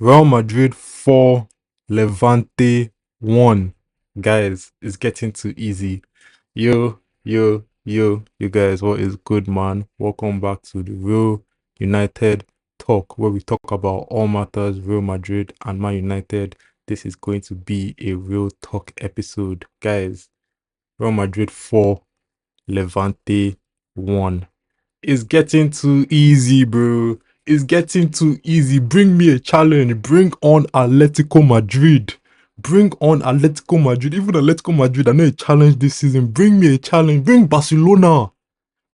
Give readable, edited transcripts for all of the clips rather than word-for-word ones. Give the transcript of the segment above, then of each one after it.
Real Madrid 4, Levante 1. Guys, it's getting too easy. You guys, what is good, man? Welcome back to the Real United Talk, where we talk about all matters Real Madrid and Man United. This is going to be a real talk episode. Guys, Real Madrid 4, Levante 1. It's getting too easy, bro. It's getting too easy. Bring me a challenge. Bring on Atletico Madrid. Bring on Atletico Madrid. Even Atletico Madrid, I know a challenge this season. Bring me a challenge. Bring Barcelona.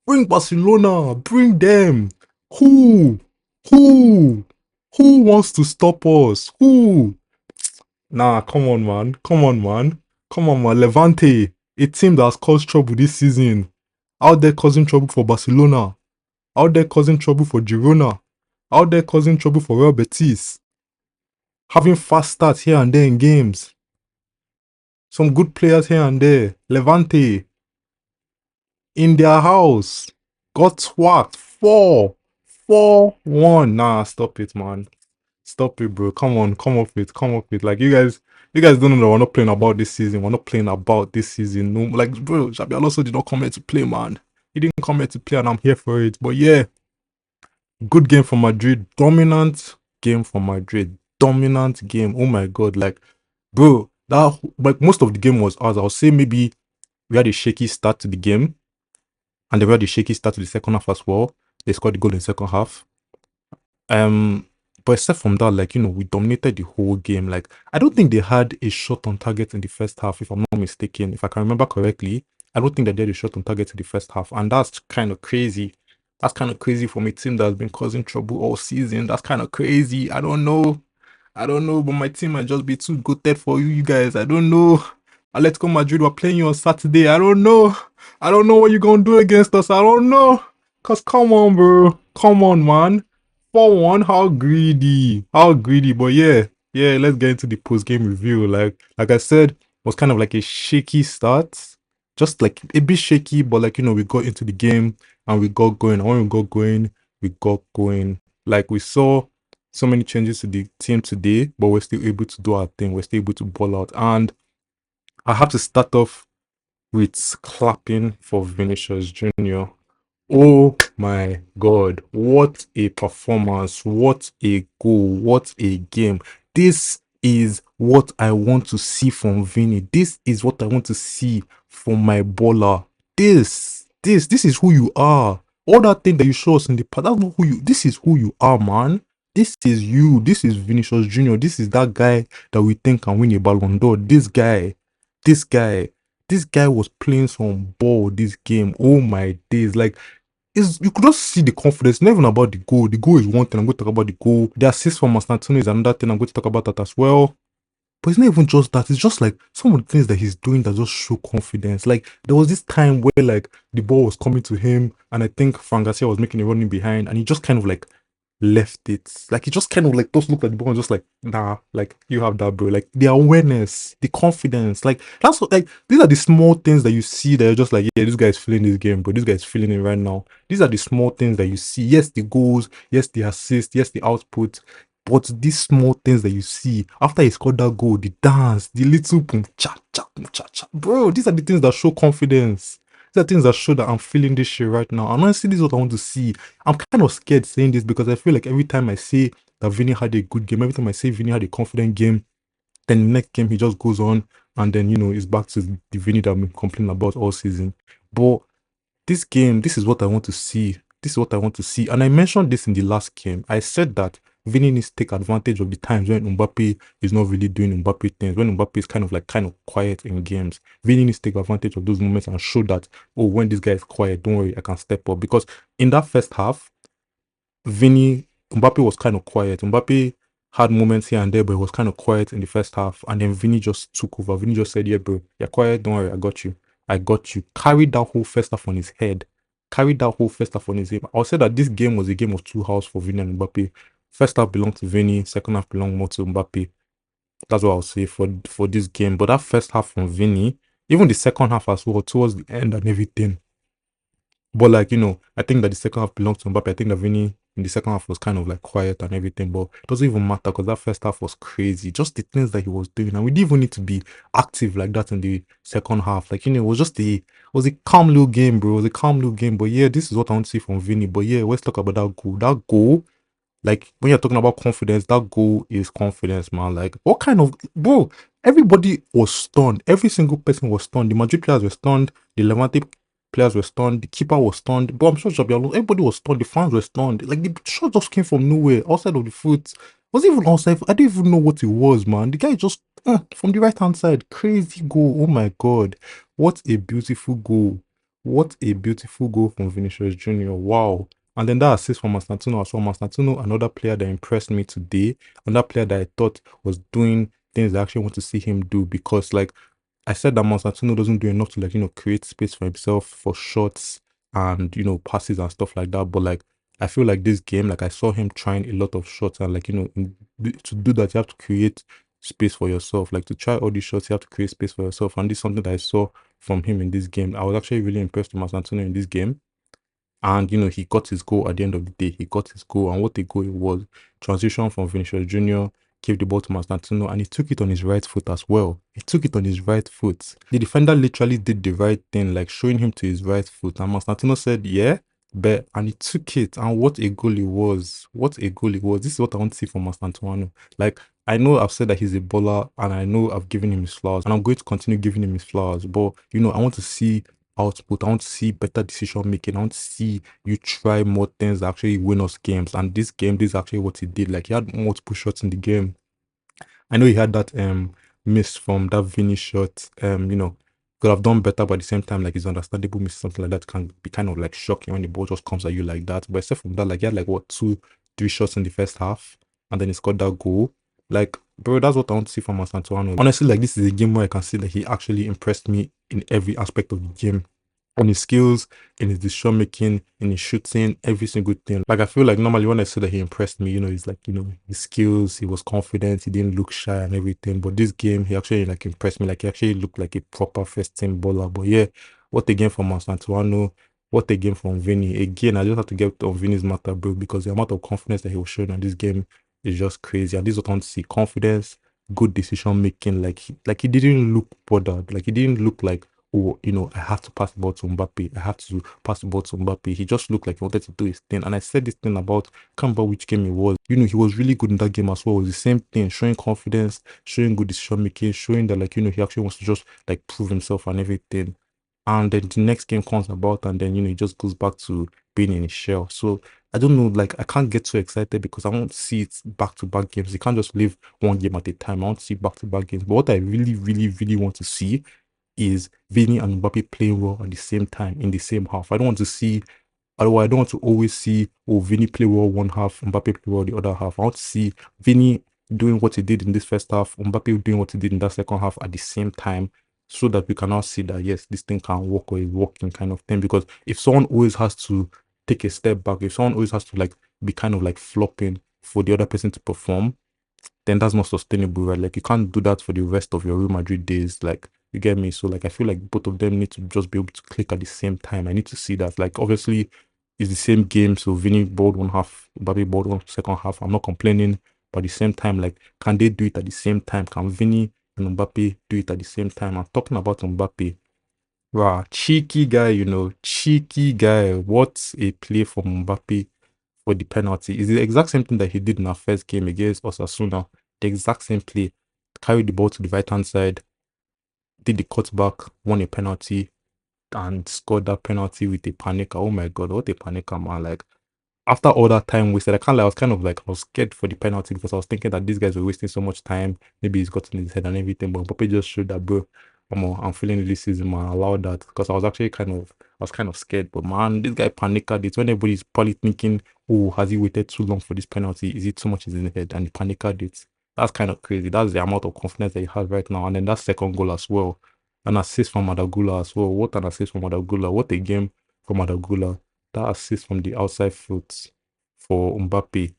Bring Barcelona. Bring them. Who? Who? Who wants to stop us? Who? Nah, come on, man. Come on, man. Come on, man. Levante, a team that has caused trouble this season. Out there causing trouble for Barcelona. Out there causing trouble for Girona. Out there causing trouble for Real Betis. Having fast starts here and there in games. Some good players here and there. Levante. In their house. Got swacked. 4-1. Nah, stop it, man. Stop it, bro. Come on, come off it. Come off it. Like, you guys don't know that we're not playing about this season. We're not playing about this season. No, like, bro, Xabi Alonso did not come here to play, man. He didn't come here to play, and I'm here for it. But yeah, good game for Madrid. Dominant game for Madrid. Dominant game. Oh my god. Like, bro, that like most of the game was ours. I'll say maybe we had a shaky start to the game. And then we had a shaky start to the second half as well. They scored the goal in the second half. But except from that, like, we dominated the whole game. Like, I don't think they had a shot on target in the first half, if I'm not mistaken. If I can remember correctly, I don't think they had a shot on target in the first half. And that's kind of crazy. That's kind of crazy from a team that's been causing trouble all season. That's kind of crazy. I don't know, but my team might just be too goated for you guys. I don't know. Atletico Madrid were playing you on Saturday. I don't know. I don't know what you're going to do against us. I don't know. Because come on, bro. Come on, man. 4-1, how greedy. How greedy. But yeah, let's get into the post-game review. Like I said, it was kind of like a shaky start. Just like a bit shaky, but like, we got into the game and we got going. And when we got going, we got going. Like, we saw so many changes to the team today, but we're still able to do our thing. We're still able to ball out. And I have to start off with clapping for Vinícius Jr. Oh my god, what a performance, what a goal, what a game. This is what I want to see from Vini. This is what I want to see from my baller. This is who you are. All that thing that you show us in the past, that's not who you, this is who you are, man. This is you. This is Vinícius Jr. This is that guy that we think can win a Ballon d'Or. This guy was playing some ball this game. Oh my days. Like, you could just see the confidence. It's not even about the goal. The goal is one thing. I'm going to talk about the goal. The assist from Antonio is another thing. I'm going to talk about that as well. But it's not even just that. It's just like some of the things that he's doing that just show confidence. Like, there was this time where like the ball was coming to him, and I think Fran Garcia was making a running behind, and he just kind of like left it. Like, he just kind of like just looked at the ball and just like, nah, like, you have that, bro. Like, the awareness, the confidence, like, that's what, like, these are the small things that you see that you're just like, yeah, this guy's feeling this game, bro. This guy's feeling it right now. These are the small things that you see. Yes, the goals, yes, the assist, yes, the output, but these small things that you see after he scored that goal, the dance, the little boom, cha cha boom, cha cha, bro. These are the things that show confidence. These are things that show that I'm feeling this shit right now. And honestly, this is what I want to see. I'm kind of scared saying this because I feel like every time I say that Vini had a good game, every time I say Vini had a confident game, then the next game he just goes on and then, it's back to the Vini that I've been complaining about all season. But this game, this is what I want to see. This is what I want to see. And I mentioned this in the last game. I said that Vini needs to take advantage of the times when Mbappe is not really doing Mbappe things, when Mbappe is kind of quiet in games. Vini needs to take advantage of those moments and show that, oh, when this guy is quiet, don't worry, I can step up. Because in that first half, Mbappe was kind of quiet. Mbappe had moments here and there, but it was kind of quiet in the first half. And then Vini just took over. Vini just said, yeah, bro, you're quiet, don't worry, I got you. I got you. Carried that whole first half on his head. Carried that whole first half on his head. I'll say that this game was a game of two halves for Vini and Mbappe. First half belonged to Vini, second half belonged more to Mbappe. That's what I'll say for this game. But that first half from Vini, even the second half as well, towards the end and everything. But like, I think that the second half belongs to Mbappe. I think that Vini in the second half was kind of like quiet and everything, but it doesn't even matter because that first half was crazy. Just the things that he was doing, and we didn't even need to be active like that in the second half. Like, you know, it was just it was a calm little game, bro. It was a calm little game. But yeah, this is what I want to see from Vini. But yeah, let's talk about that goal. That goal, like when you're talking about confidence, that goal is confidence, man. Like, what kind of bro? Everybody was stunned. Every single person was stunned. The Madrid players were stunned. The Levante players were stunned. The keeper was stunned. But I'm sure Xabi Alonso, everybody was stunned. The fans were stunned. Like the shot just came from nowhere, outside of the foot. Was it even outside? I didn't even know what it was, man. The guy just from the right hand side, crazy goal. Oh my god, what a beautiful goal! What a beautiful goal from Vinícius Jr. Wow. And then that assist from Mastantino as well. Mastantino, another player that impressed me today, another player that I thought was doing things I actually want to see him do, because like I said that Mastantino doesn't do enough to, like, you know, create space for himself for shots and, you know, passes and stuff like that. But like I feel like this game, like I saw him trying a lot of shots, and like, you know, to do that you have to create space for yourself. Like to try all these shots, you have to create space for yourself. And this is something that I saw from him in this game. I was actually really impressed with Mastantino in this game. And, you know, he got his goal at the end of the day. He got his goal. And what a goal it was. Transition from Vinícius Jr., gave the ball to Mastantino, and he took it on his right foot as well. He took it on his right foot. The defender literally did the right thing, like showing him to his right foot. And Mastantino said, yeah, but, and he took it. And what a goal it was. What a goal it was. This is what I want to see from Mastantino. Like, I know I've said that he's a baller, and I know I've given him his flowers, and I'm going to continue giving him his flowers. But, you know, I want to see output. I want to see better decision making. I want to see you try more things that actually win us games. And this game, this is actually what he did. Like, he had multiple shots in the game. I know he had that miss from that Vini shot. You know, could have done better, but at the same time, like, it's understandable miss, something like that can be kind of like shocking when the ball just comes at you like that. But except from that, like, he had like what, 2-3 shots in the first half, and then he scored that goal. Like, bro, that's what I want to see from Antoine. Honestly, like, this is a game where I can see that he actually impressed me in every aspect of the game, on his skills, in his decision making, in his shooting, every single thing. Like, I feel like normally when I say that he impressed me, you know, it's like, you know, his skills, he was confident, he didn't look shy and everything. But this game, he actually like impressed me. Like, he actually looked like a proper first team baller. But yeah, what a game from Antoine. What a game from Vini. Again, I just have to get on Vini's matter, bro, because the amount of confidence that he was showing on this game is just crazy. And this is what I want to see: confidence, good decision making. Like he didn't look bothered. Like, he didn't look like, oh, you know, I have to pass the ball to Mbappe. I have to pass the ball to Mbappe. He just looked like he wanted to do his thing. And I said this thing about, I can't remember which game it was. You know, he was really good in that game as well. It was the same thing, showing confidence, showing good decision making, showing that, like, you know, he actually wants to just like prove himself and everything. And then the next game comes about, and then, you know, he just goes back to being in his shell. So I don't know, like, I can't get so excited because I want to see it back to back games. You can't just live one game at a time. I want to see back to back games. But what I really, really, really want to see is Vini and Mbappe playing well at the same time in the same half. I don't want to see, otherwise I don't want to always see, oh, Vini play well one half, Mbappe play well the other half. I want to see Vini doing what he did in this first half, Mbappe doing what he did in that second half at the same time, so that we can now see that yes, this thing can work, or is working, kind of thing. Because if someone always has to take a step back, if someone always has to like be kind of like flopping for the other person to perform, then that's not sustainable, right? Like, you can't do that for the rest of your Real Madrid days. Like, you get me? So like, I feel like both of them need to just be able to click at the same time. I need to see that. Like, obviously it's the same game, so Vini balled one half, Mbappe balled one second half. I'm not complaining, but at the same time, like, can they do it at the same time? Can Vini and Mbappe do it at the same time? I'm talking about Mbappe. Wow, cheeky guy, you know, cheeky guy. What a play from Mbappe for the penalty. It's the exact same thing that he did in our first game against Osasuna. The exact same play. Carried the ball to the right hand side, did the cutback, won a penalty, and scored that penalty with a panic. Oh my god, what a panic, man. Like, after all that time wasted, I can't lie, I was kind of like, I was scared for the penalty because I was thinking that these guys were wasting so much time. Maybe he's gotten in his head and everything, but Mbappe just showed that, bro, I'm feeling it this season, man. I allowed that because I was actually kind of scared. But man, this guy panicked it when everybody's probably thinking, oh, has he waited too long for this penalty? Is it too much in his head? And he panicked it. That's kind of crazy. That's the amount of confidence that he has right now. And then that second goal as well. An assist from Madagula as well. What an assist from Madagula. What a game from Madagula. That assist from the outside foot for Mbappe,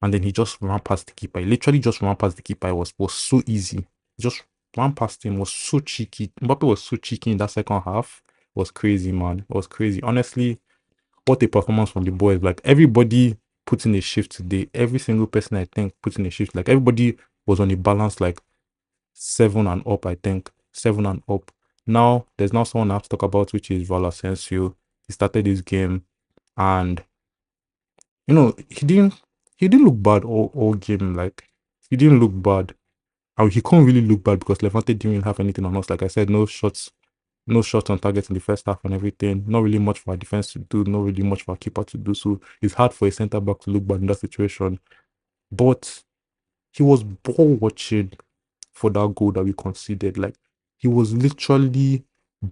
and then he just ran past the keeper. He literally just ran past the keeper. It was so easy. He just ran past him. It was so cheeky. Mbappe was so cheeky in that second half. It was crazy, man. It was crazy. Honestly, what a performance from the boys. Like, everybody put in a shift today. Every single person I think put in a shift. Like everybody was on a balance, like 7 and up. I think 7 and up. Now there's now someone I have to talk about, which is Val Asensio. He started this game, and he didn't look bad all game. Like he didn't look bad. And he couldn't really look bad because Levante didn't really have anything on us. Like I said, no shots on target in the first half and everything. Not really much for our defense to do, not really much for our keeper to do. So it's hard for a centre back to look bad in that situation. But he was ball watching for that goal that we conceded. Like he was literally,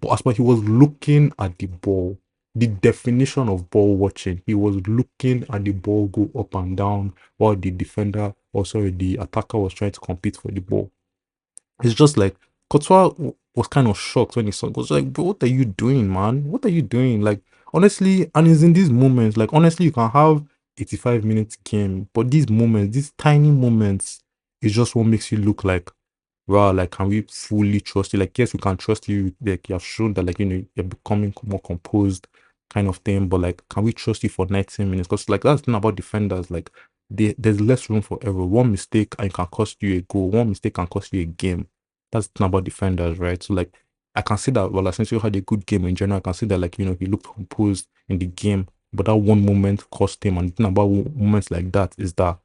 as but he was looking at the ball. The definition of ball watching. He was looking at the ball go up and down while the defender, or sorry, the attacker was trying to compete for the ball. It's just like Courtois was kind of shocked when he saw it. Was like, bro, what are you doing, man? What are you doing? Like, honestly, and it's in these moments, like, honestly, you can have 85 minutes game, but these moments, these tiny moments, is just what makes you look like, wow, like, can we fully trust you? Like, yes, we can trust you. Like, you have shown that, like, you're becoming more composed, kind of thing. But like, can we trust you for 90 minutes? Because like that's the thing about defenders. Like, there's less room for error. One mistake and it can cost you a goal. One mistake can cost you a game. That's the thing about defenders, right? So like, I can see that. Well, Asensio had a good game in general. I can see that, like, he looked composed in the game, but that one moment cost him. And the thing about moments like that is that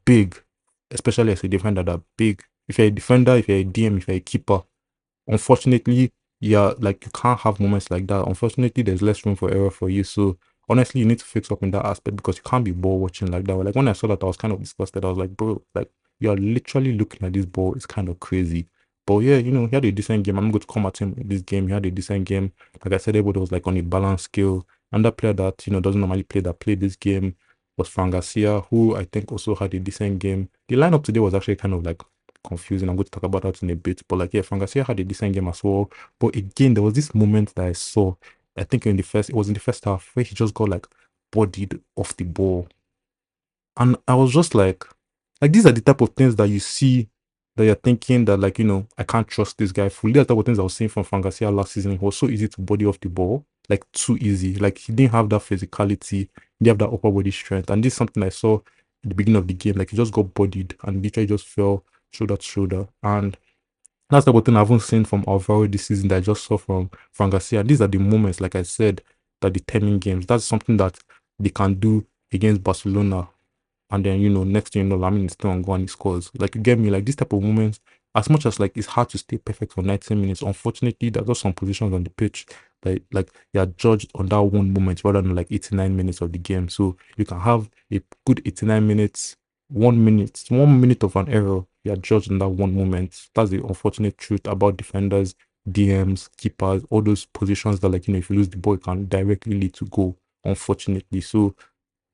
big, especially as a defender, that big. If you're a defender, if you're a DM, if you're a keeper, unfortunately, yeah, like you can't have moments like that. Unfortunately, there's less room for error for you. So honestly, you need to fix up in that aspect because you can't be ball watching like that. Like when I saw that, I was kind of disgusted. I was like, bro, like you're literally looking at this ball. It's kind of crazy. But yeah, he had a decent game. I'm going to come at him in this game. He had a decent game. Like I said, everybody was like on a balance scale. And that player that doesn't normally play that played this game was Fran Garcia, who I think also had a decent game. The lineup today was actually kind of like confusing. I'm going to talk about that in a bit. But like, yeah, Fran Garcia had a decent game as well. But again, there was this moment that I saw, I think it was in the first half, where he just got like bodied off the ball. And I was just like these are the type of things that you see that you're thinking that, like, I can't trust this guy fully. That's the type of things I was saying from Fran Garcia last season. He was so easy to body off the ball, like too easy. Like he didn't have that physicality, he didn't have that upper body strength. And this is something I saw at the beginning of the game. Like he just got bodied and literally just fell shoulder to shoulder. And that's the thing I haven't seen from Alvaro this season that I just saw from Fran Garcia. These are the moments, like I said, that determine games. That's something that they can do against Barcelona. And then, next thing you know, Lamine is still on go and he scores. Like, you get me? Like, this type of moments, as much as, like, it's hard to stay perfect for 90 minutes, unfortunately, there's just some positions on the pitch that, like, you are judged on that one moment rather than, like, 89 minutes of the game. So, you can have a good 89 minutes, 1 minute of an error, you are judged on that one moment. That's the unfortunate truth about defenders, DMs, keepers, all those positions that, like, if you lose the ball, it can directly lead to goal, unfortunately. So,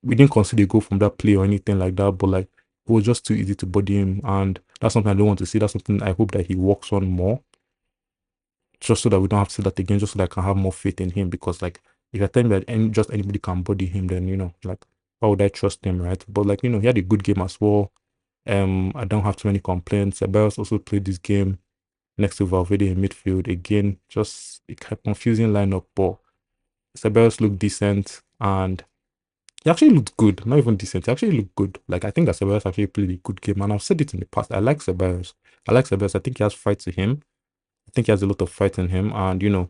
we didn't consider a goal from that play or anything like that, but like it was just too easy to body him, and that's something I don't want to see. That's something I hope that he works on more, just so that we don't have to see that again, just so that I can have more faith in him. Because like if I tell me that just anybody can body him, then like why would I trust him, right? But like he had a good game as well. I don't have too many complaints. Ceballos also played this game next to Valverde in midfield. Again, just a confusing lineup, but Ceballos looked decent and he actually looked good, not even decent. He actually looked good. Like, I think that Ceballos actually played a good game, and I've said it in the past. I like Ceballos. I think he has fight to him. I think he has a lot of fight in him, and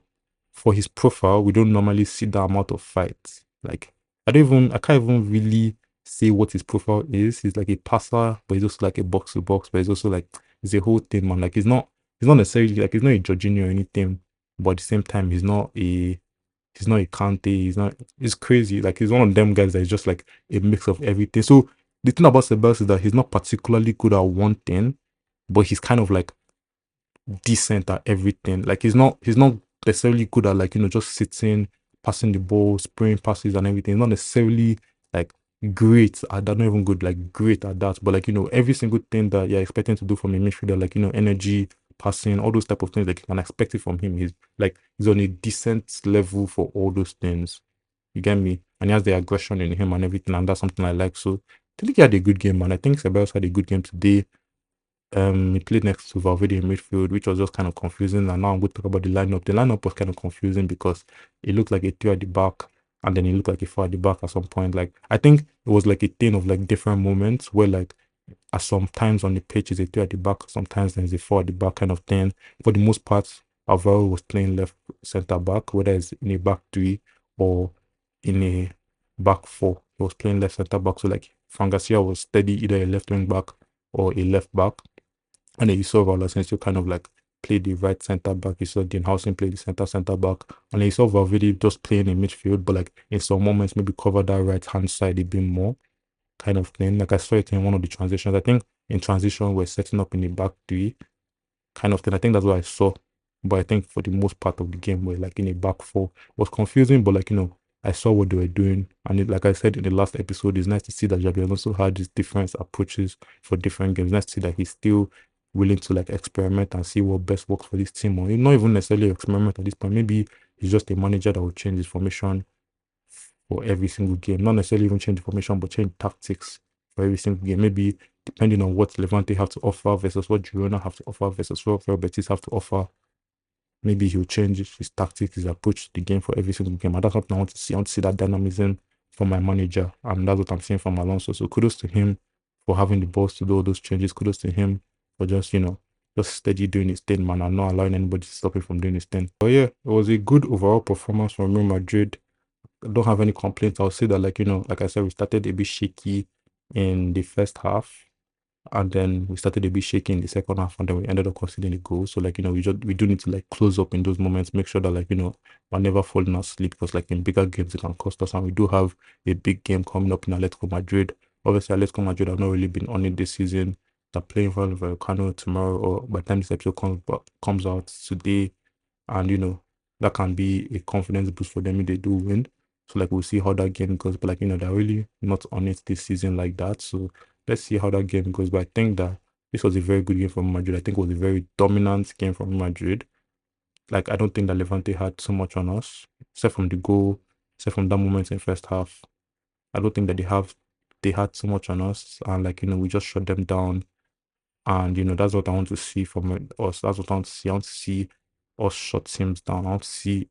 for his profile, we don't normally see that amount of fight. Like, I can't even really say what his profile is. He's like a passer, but he's also like a box to box, but he's also like he's a whole thing, man. Like, he's not necessarily like he's not a Jorginho or anything, but at the same time, he's not a Kante. He's not. It's crazy. Like he's one of them guys that is just like a mix of everything. So the thing about Ceballos is that he's not particularly good at one thing, but he's kind of like decent at everything. Like he's not necessarily good at, like, just sitting, passing the ball, spraying passes and everything. He's not necessarily like great at that. Not even good, like great at that. But like every single thing that you're expecting to do from a midfielder, like energy, passing, all those type of things, like you can expect it from him. He's on a decent level for all those things. You get me? And he has the aggression in him and everything, and that's something I like. So I think he had a good game, man. I think Ceballos had a good game today. He played next to Valverde in midfield, which was just kind of confusing. And now I'm going to talk about the lineup. The lineup was kind of confusing because it looked like a three at the back and then he looked like he fell at the back at some point. Like I think it was like a thing of like different moments where like at some times on the pitch is a three at the back, sometimes there's a four at the back kind of thing. For the most part, Alvaro was playing left center back, whether it's in a back three or in a back four. He was playing left center back. So like Fangasia was steady either a left wing back or a left back. And then you saw Raul Asensio kind of like play the right center back. You saw Dean Howson play the center back. And then you saw Valverde just playing in midfield, but like in some moments maybe cover that right hand side a bit more kind of thing. Like I saw it in one of the transitions. I think in transition we're setting up in the back three kind of thing. I think that's what I saw. But I think for the most part of the game, we're like in a back four. It was confusing, but like, I saw what they were doing. And like I said in the last episode, it's nice to see that Xabi Alonso had these different approaches for different games. Nice to see that he's still willing to like experiment and see what best works for this team. Or not even necessarily experiment at this point. Maybe he's just a manager that will change his formation for every single game. Not necessarily even change the formation, but change tactics for every single game. Maybe depending on what Levante have to offer versus what Girona have to offer versus what Real Betis have to offer. Maybe he'll change his tactics, his approach to the game for every single game. And that's what I want to see. I want to see that dynamism from my manager. And that's what I'm seeing from Alonso. So kudos to him for having the balls to do all those changes. Kudos to him for just, just steady doing his thing, man, and not allowing anybody to stop him from doing his thing. But yeah, it was a good overall performance from Real Madrid. I don't have any complaints. I'll say that, like I said, we started a bit shaky in the first half. And then we started a bit shaky in the second half, and then we ended up conceding a goal. So, we do need to like close up in those moments, make sure that we're never falling asleep, because like in bigger games it can cost us. And we do have a big game coming up in Atletico Madrid. Obviously, Atletico Madrid have not really been on it this season. They're playing for Vallecano tomorrow, or by the time this episode comes out today, and that can be a confidence boost for them if they do win. So like we'll see how that game goes, but they're really not on it this season like that. So let's see how that game goes. But I think that this was a very good game from Madrid. I think it was a very dominant game from Madrid. Like I don't think that Levante had so much on us, except from the goal, except from that moment in first half. I don't think that they had so much on us, and we just shut them down. And that's what I want to see from us. That's what I want to see. I want to see us shut teams down. I want to see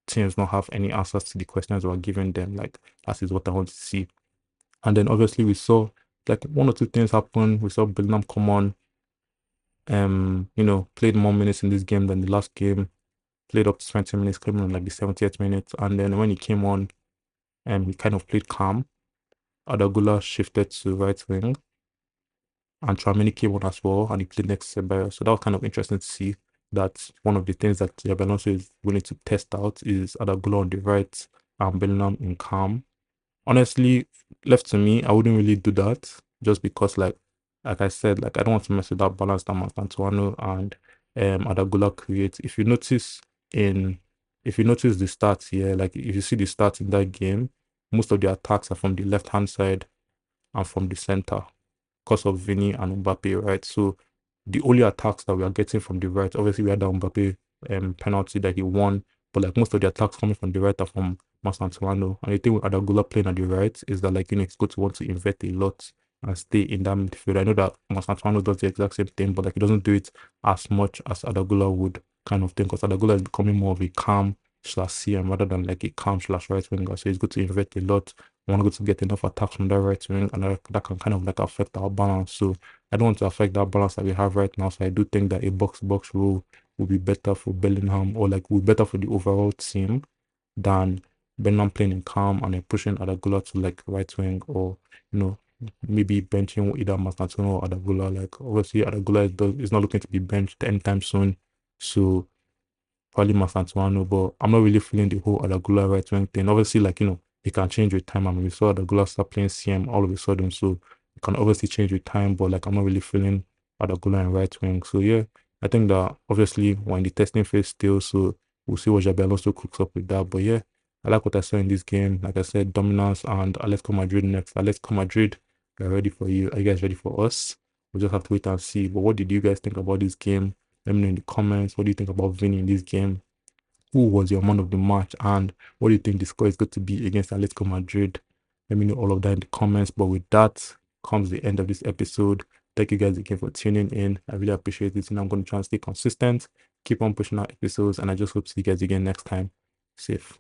teams not have any answers to the questions we're giving them. Like that is what I want to see. And then obviously we saw like one or two things happen. We saw Bellingham come on, played more minutes in this game than the last game. Played up to 20 minutes, came on like the 70th minute. And then when he came on, he kind of played calm. Adagula shifted to right wing. And Tchouaméni came on as well, and he played next to Ceballos. So that was kind of interesting to see. That one of the things that Xabi Alonso is willing to test out is Adagula on the right and Bellingham in calm. Honestly, left to me, I wouldn't really do that, just because like I said, like I don't want to mess with that balance that Mastantuano and Adagula create. If you notice the stats here, like if you see the stats in that game, most of the attacks are from the left hand side and from the center because of Vini and Mbappe, right? So the only attacks that we are getting from the right, obviously we had that Mbappe penalty that he won, but like most of the attacks coming from the right are from Mastantuano. And the thing with Adagula playing at the right is that he's going to want to invert a lot and stay in that midfield. I know that Mastantuano does the exact same thing, but he doesn't do it as much as Adagula would, kind of thing, because Adagula is becoming more of a calm slash CM rather than like a calm slash right winger. So he's good to invert a lot. I want to get enough attacks from that right wing, and that can kind of like affect our balance. So I don't want to affect that balance that we have right now. So I do think that a box-to-box role will be better for Bellingham, or like will be better for the overall team than Bellingham playing in calm and then pushing Adagula to like right wing, or maybe benching either Mastantuono or Adagula. Like obviously Adagula is not looking to be benched anytime soon. So probably Mastantuono, but I'm not really feeling the whole Adagula right wing thing. Obviously, it can change with time. I mean, we saw Adagula start playing CM all of a sudden, so it can obviously change with time, but I'm not really feeling Adagula in right wing. So yeah, I think that obviously we're in the testing phase still, so we'll see what Xabi Alonso cooks up with that. But yeah, I like what I saw in this game. Like I said, dominance, and Atletico Madrid next. Atletico Madrid, we're ready for you. Are you guys ready for us? We'll just have to wait and see. But what did you guys think about this game? Let me know in the comments. What do you think about Vini in this game? Who was your man of the match? And what do you think the score is going to be against Atletico Madrid? Let me know all of that in the comments. But with that comes the end of this episode. Thank you guys again for tuning in. I really appreciate it. And I'm going to try and stay consistent, keep on pushing out episodes. And I just hope to see you guys again next time. Safe.